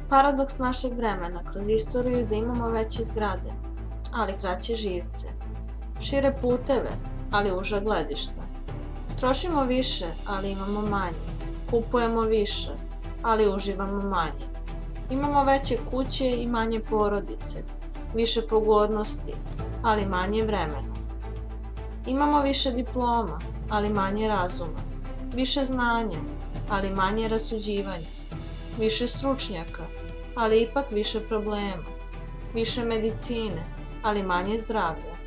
Paradoks našeg vremena kroz istoriju da imamo veće zgrade, ali kraće živce. Šire puteve, ali uža gledišta. Trošimo više, ali imamo manje. Kupujemo više, ali uživamo manje. Imamo veće kuće i manje porodice. Više pogodnosti, ali manje vremena. Imamo više diploma, ali manje razuma. Više znanja, ali manje rasuđivanja. Više stručnjaka, ali ipak više problema. Više medicine, ali manje zdravlja.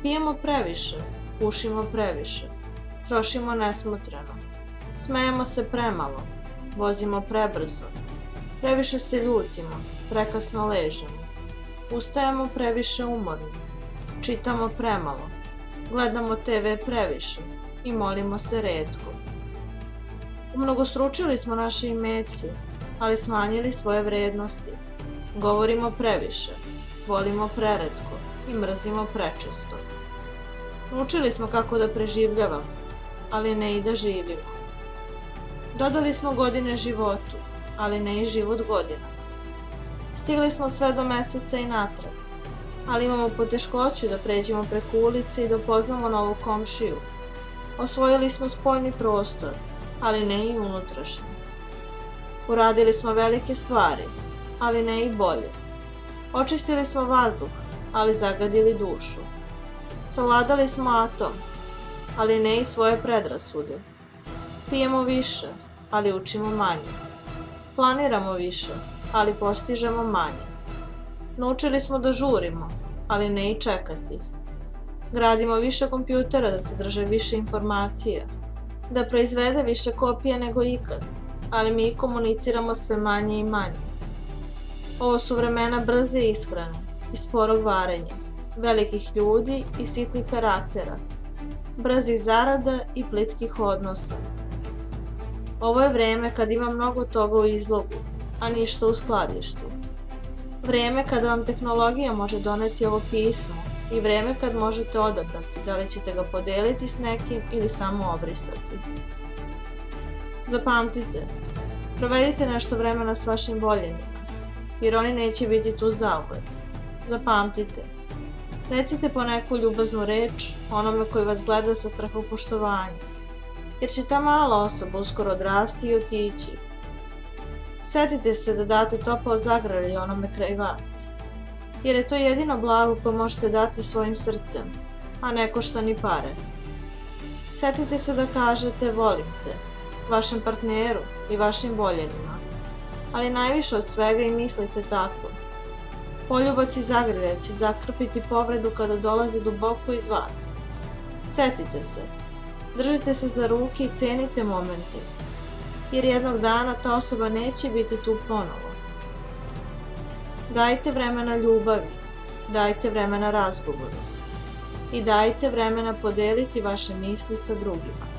Pijemo previše, pušimo previše, trošimo nesmotreno. Smejemo se premalo, vozimo prebrzo. Previše se ljutimo, prekasno ležemo. Ustajemo previše umorni, čitamo premalo, gledamo TV previše i molimo se retko. Umnogostručili smo naše imetke, ali smanjili svoje vrednosti. Govorimo previše, volimo preretko i mrzimo prečesto. Učili smo kako da preživljavamo, ali ne i da živimo. Dodali smo godine životu, ali ne i život godina. Stigli smo sve do meseca i natrag, ali imamo poteškoću da pređemo preko ulice i da upoznamo novog komšiju. Osvojili smo spoljni prostor, ali ne i unutrašnji. Uradili smo velike stvari, ali ne i bolje. Očistili smo vazduh, ali zagadili dušu. Savladali smo atom, ali ne i svoje predrasude. Pijemo više, ali učimo manje. Planiramo više, ali postižemo manje. Naučili smo da žurimo, ali ne i čekati. Gradimo više kompjutera da se drže više informacija, da proizvede više kopija nego ikad, ali mi komuniciramo sve manje i manje. Ovo su vremena brze ishrane i sporog varenja, velikih ljudi i sitnih karaktera, brzih zarada i plitkih odnosa. Ovo je vreme kad ima mnogo toga u izlogu, a ništa u skladištu. Vreme kada vam tehnologija može doneti ovo pismo i vreme kad možete odabrati da li ćete ga podeliti s nekim ili samo obrisati. Zapamtite, provedite nešto vremena s vašim voljenima, jer oni neće biti tu zauvek. Zapamtite, recite po neku ljubaznu reč onome koji vas gleda sa strahopoštovanjem, jer će ta mala osoba uskoro odrasti i otići. Setite se da date topao zagrljaj onome kraj vas, jer je to jedino blago koje možete dati svojim srcem, a ne košta ni pare. Setite se da kažete volim te, vašem partneru i vašim voljenima, ali najviše od svega i mislite tako. Poljubac i zagrljaj će zakrpiti povredu kada dolazi duboko iz vas. Setite se, držite se za ruke i cenite momente, jer jednog dana ta osoba neće biti tu ponovo. Dajte vremena ljubavi, dajte vremena razgovoru i dajte vremena podeliti vaše misli sa drugima.